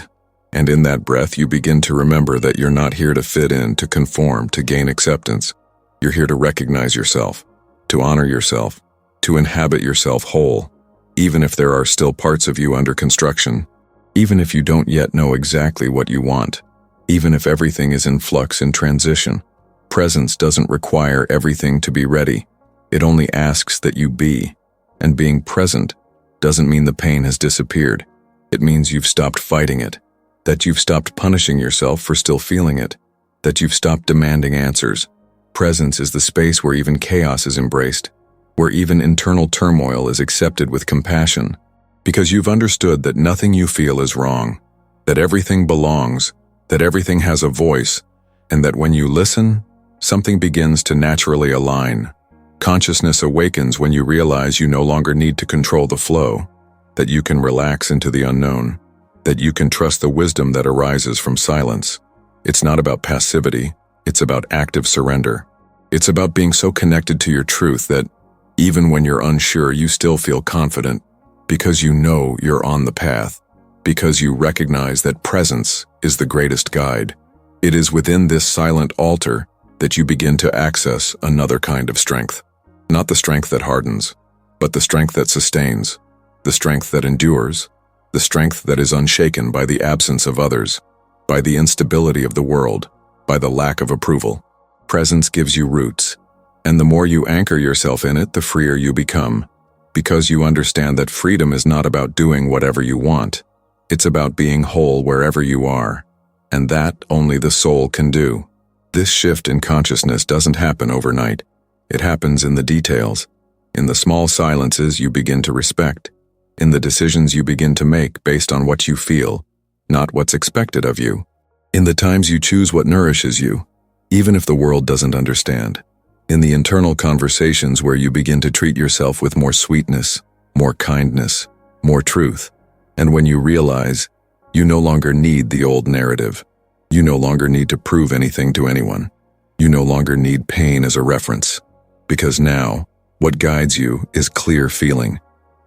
And in that breath, you begin to remember that you're not here to fit in, to conform, to gain acceptance. You're here to recognize yourself, to honor yourself, to inhabit yourself whole, even if there are still parts of you under construction, even if you don't yet know exactly what you want, even if everything is in flux and transition. Presence doesn't require everything to be ready. It only asks that you be. And being present doesn't mean the pain has disappeared. It means you've stopped fighting it, that you've stopped punishing yourself for still feeling it, that you've stopped demanding answers. Presence is the space where even chaos is embraced, where even internal turmoil is accepted with compassion, because you've understood that nothing you feel is wrong, that everything belongs, that everything has a voice, and that when you listen, something begins to naturally align. Consciousness awakens when you realize you no longer need to control the flow, that you can relax into the unknown, that you can trust the wisdom that arises from silence. It's not about passivity, it's about active surrender. It's about being so connected to your truth that even when you're unsure, you still feel confident, because you know you're on the path, because you recognize that presence is the greatest guide. It is within this silent altar that you begin to access another kind of strength. Not the strength that hardens, but the strength that sustains, the strength that endures, the strength that is unshaken by the absence of others, by the instability of the world, by the lack of approval. Presence gives you roots, and the more you anchor yourself in it, the freer you become, because you understand that freedom is not about doing whatever you want. It's about being whole wherever you are, and that only the soul can do. This shift in consciousness doesn't happen overnight. It happens in the details, in the small silences you begin to respect, in the decisions you begin to make based on what you feel, not what's expected of you, in the times you choose what nourishes you, even if the world doesn't understand, in the internal conversations where you begin to treat yourself with more sweetness, more kindness, more truth, and when you realize you no longer need the old narrative, you no longer need to prove anything to anyone, you no longer need pain as a reference. Because now, what guides you is clear feeling.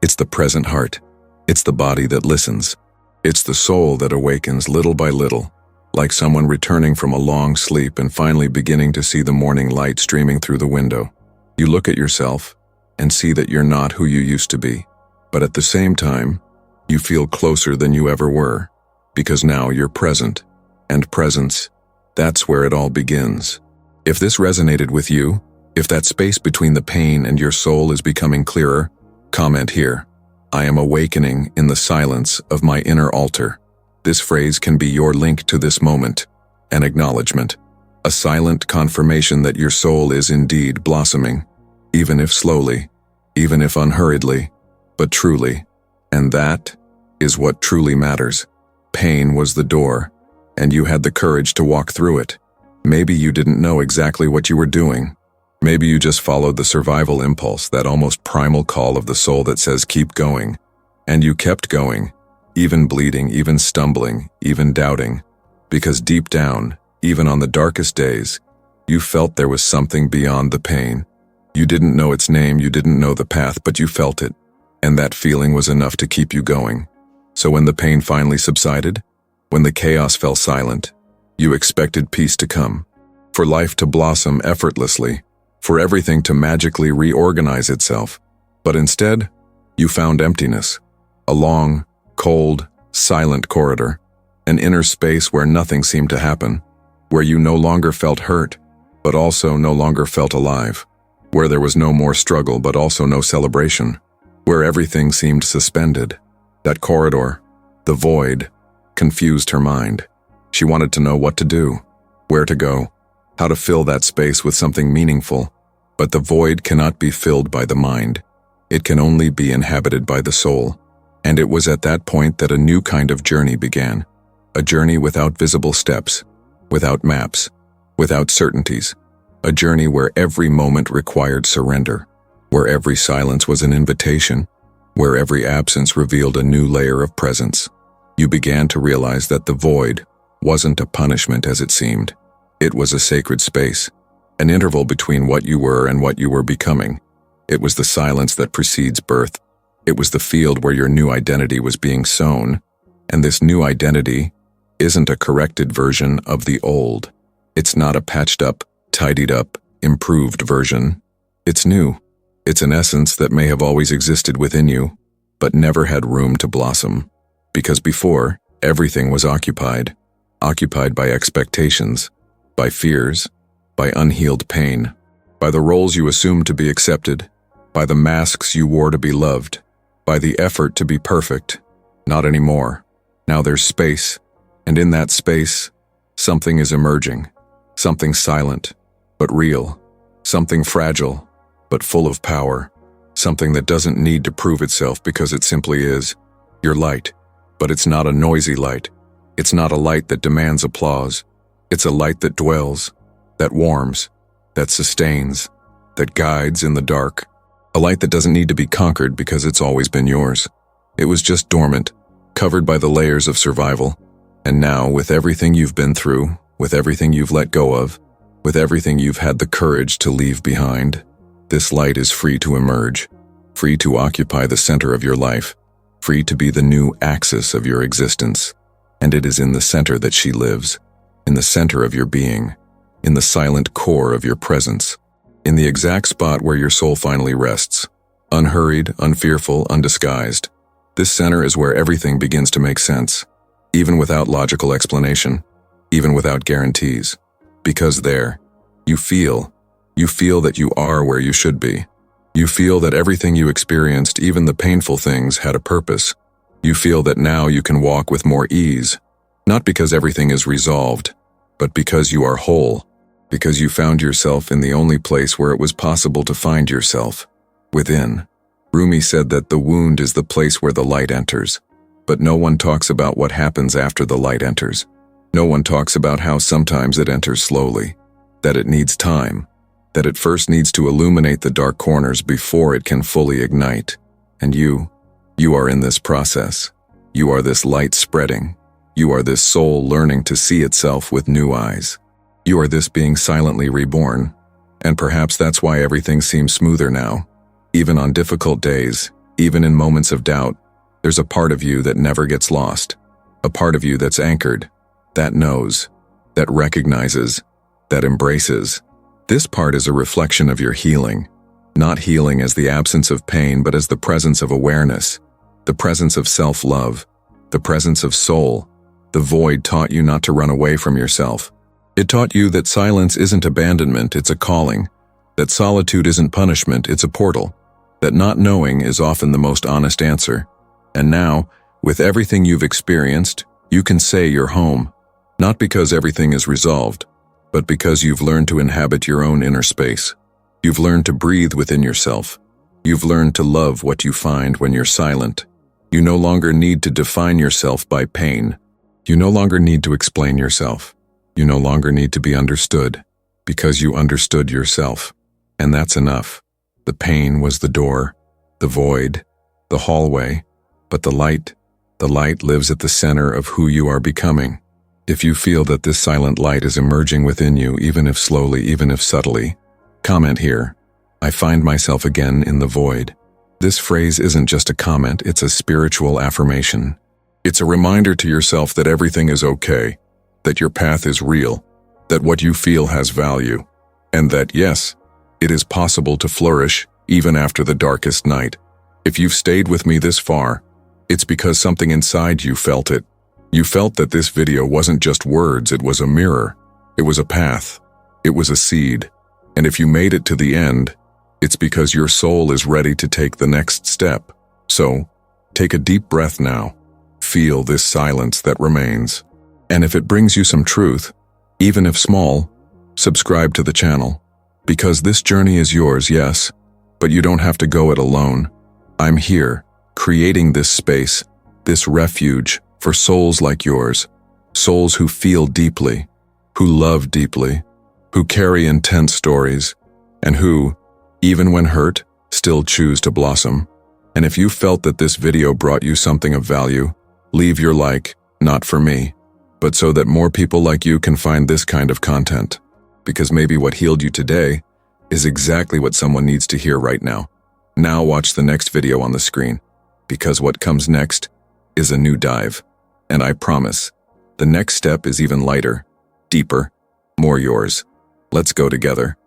It's the present heart. It's the body that listens. It's the soul that awakens little by little, like someone returning from a long sleep and finally beginning to see the morning light streaming through the window. You look at yourself and see that you're not who you used to be, but at the same time, you feel closer than you ever were, because now you're present. And presence, that's where it all begins. If this resonated with you, if that space between the pain and your soul is becoming clearer, comment here. I am awakening in the silence of my inner altar. This phrase can be your link to this moment, an acknowledgement, a silent confirmation that your soul is indeed blossoming, even if slowly, even if unhurriedly, but truly. And that is what truly matters. Pain was the door, and you had the courage to walk through it. Maybe you didn't know exactly what you were doing. Maybe you just followed the survival impulse, that almost primal call of the soul that says keep going. And you kept going, even bleeding, even stumbling, even doubting, because deep down, Even on the darkest days, you felt there was something beyond the pain. You didn't know its name, you didn't know the path, but you felt it. And that feeling was enough to keep you going. So when the pain finally subsided, when the chaos fell silent, you expected peace to come, for life to blossom effortlessly, for everything to magically reorganize itself. But instead, you found emptiness. A long, cold, silent corridor, an inner space where nothing seemed to happen, where you no longer felt hurt, but also no longer felt alive, where there was no more struggle but also no celebration, where everything seemed suspended. That corridor, the void, confused her mind. She wanted to know what to do, where to go, how to fill that space with something meaningful. But the void cannot be filled by the mind. It can only be inhabited by the soul. And it was at that point that a new kind of journey began. A journey without visible steps, without maps, without certainties. A journey where every moment required surrender, where every silence was an invitation, where every absence revealed a new layer of presence. You began to realize that the void wasn't a punishment as it seemed. It was a sacred space, an interval between what you were and what you were becoming. It was the silence that precedes birth. It was the field where your new identity was being sown. And this new identity isn't a corrected version of the old. It's not a patched up, tidied up, improved version. It's new. It's an essence that may have always existed within you, but never had room to blossom. Because before, everything was occupied by expectations, by fears, by unhealed pain, by the roles you assumed to be accepted, by the masks you wore to be loved, by the effort to be perfect. Not anymore. Now there's space, and in that space, something is emerging, something silent, but real, something fragile, but full of power, something that doesn't need to prove itself because it simply is. Your light. But it's not a noisy light. It's not a light that demands applause. It's a light that dwells, that warms, that sustains, that guides in the dark. A light that doesn't need to be conquered because it's always been yours. It was just dormant, covered by the layers of survival. And now, with everything you've been through, with everything you've let go of, with everything you've had the courage to leave behind, this light is free to emerge, free to occupy the center of your life, free to be the new axis of your existence. And it is in the center that she lives, in the center of your being, in the silent core of your presence, in the exact spot where your soul finally rests, unhurried, unfearful, undisguised. This center is where everything begins to make sense, even without logical explanation, even without guarantees. Because there, you feel that you are where you should be. You feel that everything you experienced, even the painful things, had a purpose. You feel that now you can walk with more ease, not because everything is resolved, but because you are whole, because you found yourself in the only place where it was possible to find yourself, within. Rumi said that the wound is the place where the light enters, but no one talks about what happens after the light enters. No one talks about how sometimes it enters slowly, that it needs time, that it first needs to illuminate the dark corners before it can fully ignite. And you are in this process. You are this light spreading. You are this soul learning to see itself with new eyes. You are this being silently reborn. And perhaps that's why everything seems smoother now. Even on difficult days, even in moments of doubt, there's a part of you that never gets lost. A part of you that's anchored, that knows, that recognizes, that embraces. This part is a reflection of your healing, not healing as the absence of pain, but as the presence of awareness, the presence of self-love, the presence of soul. The void taught you not to run away from yourself. It taught you that silence isn't abandonment, it's a calling, that solitude isn't punishment, it's a portal, that not knowing is often the most honest answer. And now, with everything you've experienced, you can say you're home, not because everything is resolved, but because you've learned to inhabit your own inner space. You've learned to breathe within yourself. You've learned to love what you find when you're silent. You no longer need to define yourself by pain. You no longer need to explain yourself. You no longer need to be understood, because you understood yourself. And that's enough. The pain was the door, the void, the hallway, but the light lives at the center of who you are becoming. If you feel that this silent light is emerging within you, even if slowly, even if subtly, comment here. I find myself again in the void. This phrase isn't just a comment, it's a spiritual affirmation. It's a reminder to yourself that everything is okay, that your path is real, that what you feel has value, and that, yes, it is possible to flourish even after the darkest night. If you've stayed with me this far, it's because something inside you felt it. You felt that this video wasn't just words, it was a mirror. It was a path. It was a seed. And if you made it to the end, it's because your soul is ready to take the next step. So, take a deep breath now. Feel this silence that remains. And if it brings you some truth, even if small, subscribe to the channel. Because this journey is yours, yes, but you don't have to go it alone. I'm here, creating this space, this refuge for souls like yours, souls who feel deeply, who love deeply, who carry intense stories, and who, even when hurt, still choose to blossom. And if you felt that this video brought you something of value, leave your like, not for me, but so that more people like you can find this kind of content. Because maybe what healed you today is exactly what someone needs to hear right now. Now watch the next video on the screen, because what comes next is a new dive. And I promise, the next step is even lighter, deeper, more yours. Let's go together.